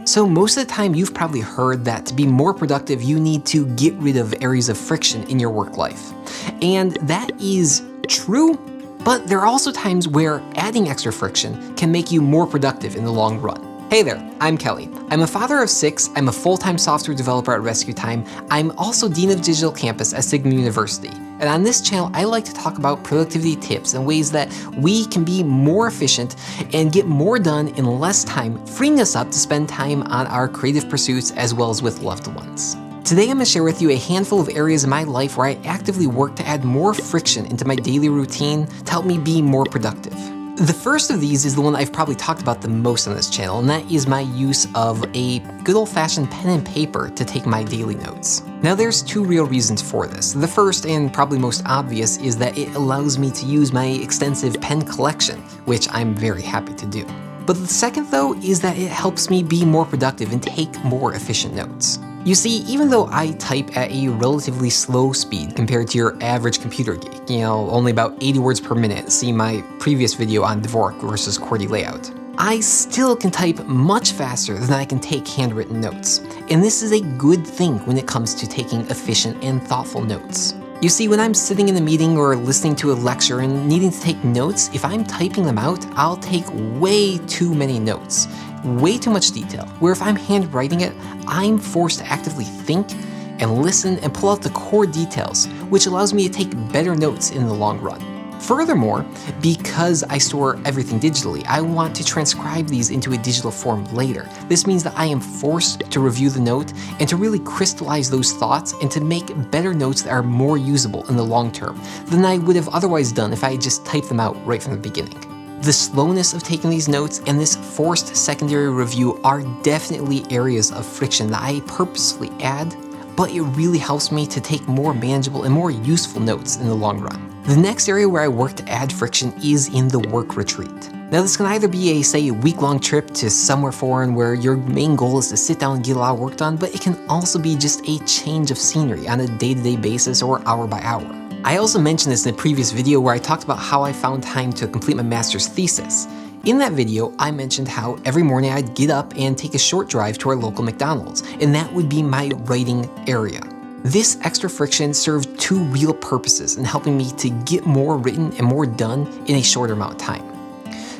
So most of the time you've probably heard that to be more productive, you need to get rid of areas of friction in your work life. And that is true, but there are also times where adding extra friction can make you more productive in the long run. Hey there, I'm Kelly. I'm a father of 6, I'm a full-time software developer at Rescue Time, I'm also Dean of Digital Campus at Sigma University. And on this channel, I like to talk about productivity tips and ways that we can be more efficient and get more done in less time, freeing us up to spend time on our creative pursuits as well as with loved ones. Today I'm going to share with you a handful of areas in my life where I actively work to add more friction into my daily routine to help me be more productive. The first of these is the one I've probably talked about the most on this channel, and that is my use of a good old-fashioned pen and paper to take my daily notes. Now there's 2 real reasons for this. The first, and probably most obvious, is that it allows me to use my extensive pen collection, which I'm very happy to do. But the second, though, is that it helps me be more productive and take more efficient notes. You see, even though I type at a relatively slow speed compared to your average computer geek, only about 80 words per minute, see my previous video on Dvorak versus QWERTY layout, I still can type much faster than I can take handwritten notes. And this is a good thing when it comes to taking efficient and thoughtful notes. You see, when I'm sitting in a meeting or listening to a lecture and needing to take notes, if I'm typing them out, I'll take way too many notes. Way too much detail, where if I'm handwriting it, I'm forced to actively think and listen and pull out the core details, which allows me to take better notes in the long run. Furthermore, because I store everything digitally, I want to transcribe these into a digital form later. This means that I am forced to review the note and to really crystallize those thoughts and to make better notes that are more usable in the long term than I would have otherwise done if I had just typed them out right from the beginning. The slowness of taking these notes and this forced secondary review are definitely areas of friction that I purposefully add, but it really helps me to take more manageable and more useful notes in the long run. The next area where I work to add friction is in the work retreat. Now this can either be a week-long trip to somewhere foreign where your main goal is to sit down and get a lot of work done, but it can also be just a change of scenery on a day-to-day basis or hour by hour. I also mentioned this in a previous video where I talked about how I found time to complete my master's thesis. In that video, I mentioned how every morning I'd get up and take a short drive to our local McDonald's, and that would be my writing area. This extra friction served 2 real purposes in helping me to get more written and more done in a shorter amount of time.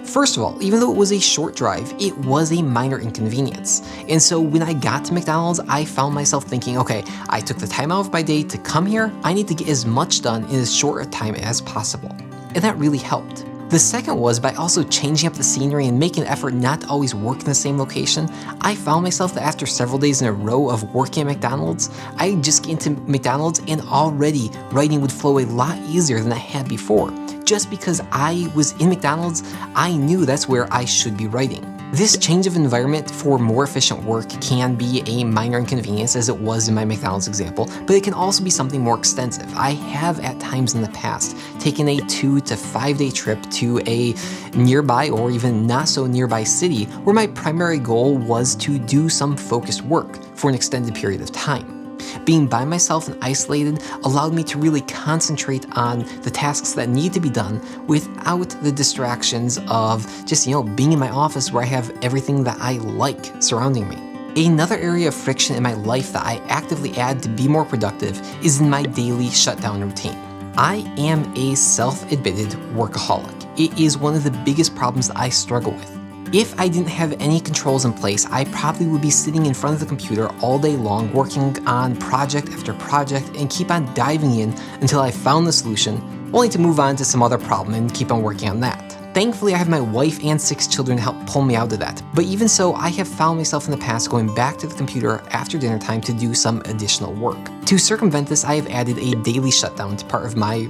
First of all, even though it was a short drive, it was a minor inconvenience. And so when I got to McDonald's, I found myself thinking, okay, I took the time out of my day to come here, I need to get as much done in as short a time as possible. And that really helped. The second was by also changing up the scenery and making an effort not to always work in the same location. I found myself that after several days in a row of working at McDonald's, I'd just get into McDonald's and already writing would flow a lot easier than I had before. Just because I was in McDonald's, I knew that's where I should be writing. This change of environment for more efficient work can be a minor inconvenience, as it was in my McDonald's example, but it can also be something more extensive. I have at times in the past taken a 2 to 5 day trip to a nearby or even not so nearby city where my primary goal was to do some focused work for an extended period of time. Being by myself and isolated allowed me to really concentrate on the tasks that need to be done without the distractions of just, being in my office where I have everything that I like surrounding me. Another area of friction in my life that I actively add to be more productive is in my daily shutdown routine. I am a self-admitted workaholic. It is one of the biggest problems that I struggle with. If I didn't have any controls in place, I probably would be sitting in front of the computer all day long working on project after project and keep on diving in until I found the solution, only to move on to some other problem and keep on working on that. Thankfully, I have my wife and 6 children to help pull me out of that, but even so, I have found myself in the past going back to the computer after dinner time to do some additional work. To circumvent this, I have added a daily shutdown to part of my,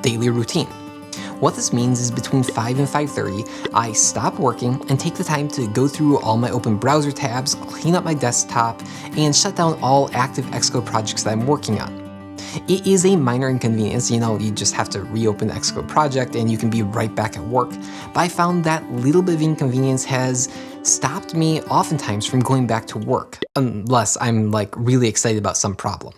daily routine. What this means is between 5 and 5:30, I stop working and take the time to go through all my open browser tabs, clean up my desktop, and shut down all active Xcode projects that I'm working on. It is a minor inconvenience, you just have to reopen the Xcode project and you can be right back at work, but I found that little bit of inconvenience has stopped me oftentimes from going back to work, unless I'm really excited about some problem.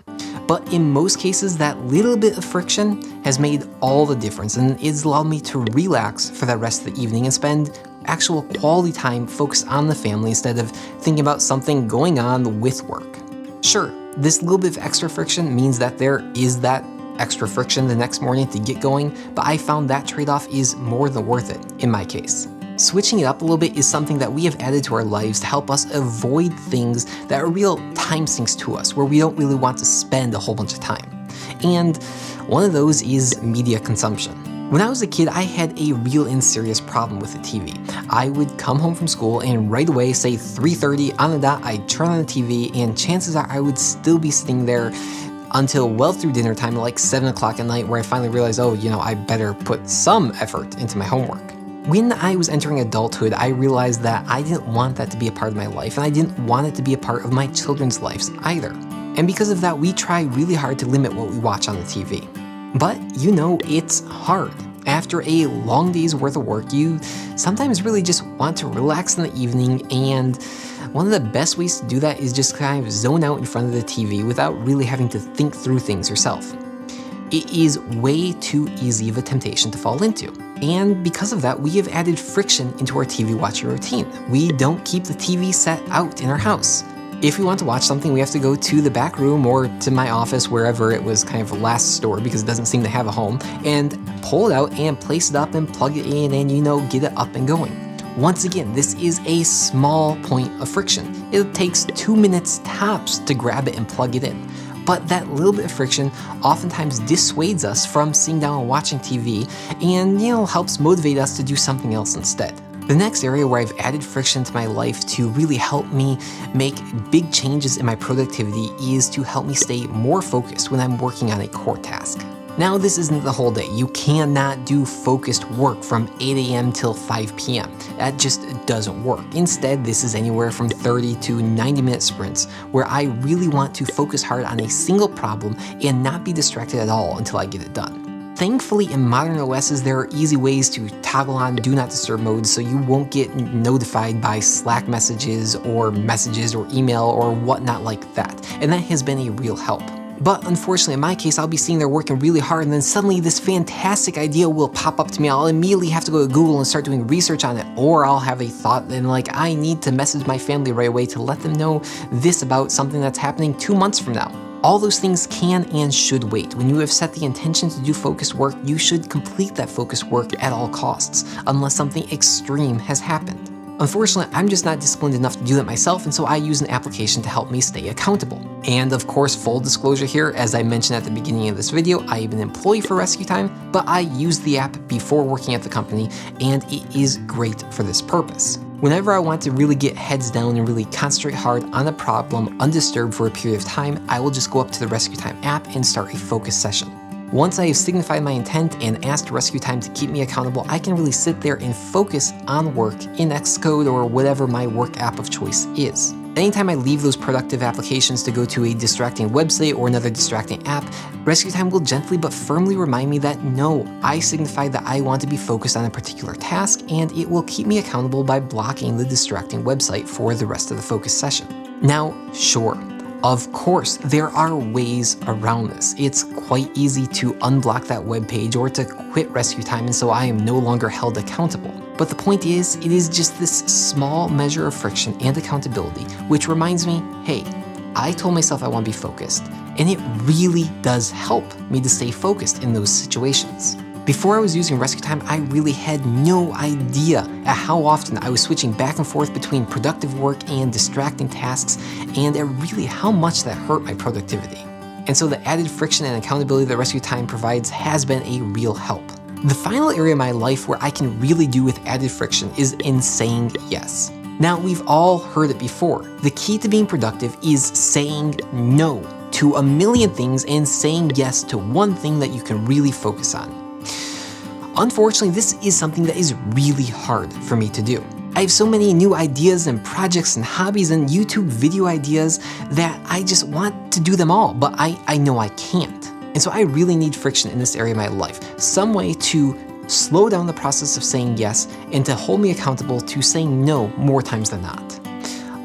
But in most cases, that little bit of friction has made all the difference and it's allowed me to relax for the rest of the evening and spend actual quality time focused on the family instead of thinking about something going on with work. Sure, this little bit of extra friction means that there is that extra friction the next morning to get going, but I found that trade-off is more than worth it in my case. Switching it up a little bit is something that we have added to our lives to help us avoid things that are real time sinks to us, where we don't really want to spend a whole bunch of time. And one of those is media consumption. When I was a kid, I had a real and serious problem with the TV. I would come home from school and right away, say 3:30 on the dot, I'd turn on the TV, and chances are I would still be sitting there until well through dinner time, like 7 o'clock at night, where I finally realized, I better put some effort into my homework. When I was entering adulthood, I realized that I didn't want that to be a part of my life, and I didn't want it to be a part of my children's lives either. And because of that, we try really hard to limit what we watch on the TV. But it's hard. After a long day's worth of work, you sometimes really just want to relax in the evening, and one of the best ways to do that is just kind of zone out in front of the TV without really having to think through things yourself. It is way too easy of a temptation to fall into. And because of that, we have added friction into our TV watching routine. We don't keep the TV set out in our house. If we want to watch something, we have to go to the back room or to my office, wherever it was kind of last stored because it doesn't seem to have a home, and pull it out and place it up and plug it in and, get it up and going. Once again, this is a small point of friction. It takes 2 minutes tops to grab it and plug it in. But that little bit of friction oftentimes dissuades us from sitting down and watching TV and, helps motivate us to do something else instead. The next area where I've added friction to my life to really help me make big changes in my productivity is to help me stay more focused when I'm working on a core task. Now, this isn't the whole day. You cannot do focused work from 8 a.m. till 5 p.m. That just doesn't work. Instead, this is anywhere from 30 to 90-minute sprints where I really want to focus hard on a single problem and not be distracted at all until I get it done. Thankfully, in modern OSs, there are easy ways to toggle on Do Not Disturb mode so you won't get notified by Slack messages or email or whatnot like that. And that has been a real help. But unfortunately, in my case, I'll be sitting there working really hard, and then suddenly this fantastic idea will pop up to me. I'll immediately have to go to Google and start doing research on it, or I'll have a thought and I need to message my family right away to let them know this about something that's happening 2 months from now. All those things can and should wait. When you have set the intention to do focused work, you should complete that focused work at all costs, unless something extreme has happened. Unfortunately, I'm just not disciplined enough to do that myself, and so I use an application to help me stay accountable. And of course, full disclosure here, as I mentioned at the beginning of this video, I am an employee for Rescue Time, but I used the app before working at the company, and it is great for this purpose. Whenever I want to really get heads down and really concentrate hard on a problem undisturbed for a period of time, I will just go up to the Rescue Time app and start a focus session. Once I have signified my intent and asked Rescue Time to keep me accountable, I can really sit there and focus on work in Xcode or whatever my work app of choice is. Anytime I leave those productive applications to go to a distracting website or another distracting app, Rescue Time will gently but firmly remind me that no, I signified that I want to be focused on a particular task, and it will keep me accountable by blocking the distracting website for the rest of the focus session. Now, sure, of course, there are ways around this. It's quite easy to unblock that web page or to quit Rescue Time, and so I am no longer held accountable. But the point is, it is just this small measure of friction and accountability, which reminds me, hey, I told myself I want to be focused, and it really does help me to stay focused in those situations. Before I was using Rescue Time, I really had no idea at how often I was switching back and forth between productive work and distracting tasks, and at really how much that hurt my productivity. And so the added friction and accountability that Rescue Time provides has been a real help. The final area of my life where I can really do with added friction is in saying yes. Now, we've all heard it before. The key to being productive is saying no to a million things and saying yes to one thing that you can really focus on. Unfortunately, this is something that is really hard for me to do. I have so many new ideas and projects and hobbies and YouTube video ideas that I just want to do them all, but I know I can't. And so I really need friction in this area of my life, some way to slow down the process of saying yes and to hold me accountable to saying no more times than not.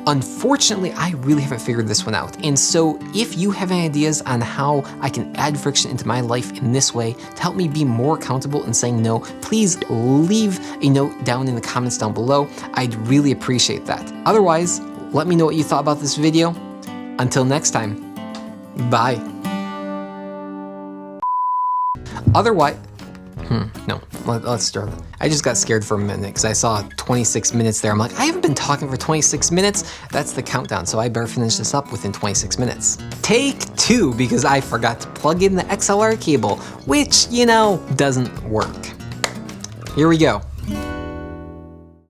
Unfortunately, I really haven't figured this one out. And so if you have any ideas on how I can add friction into my life in this way to help me be more accountable in saying no, please leave a note down in the comments down below. I'd really appreciate that. Otherwise, let me know what you thought about this video. Until next time, bye. Otherwise, no, let's start. I just got scared for a minute because I saw 26 minutes there. I'm like, I haven't been talking for 26 minutes. That's the countdown, so I better finish this up within 26 minutes. Take 2, because I forgot to plug in the XLR cable, which, you know, doesn't work. Here we go.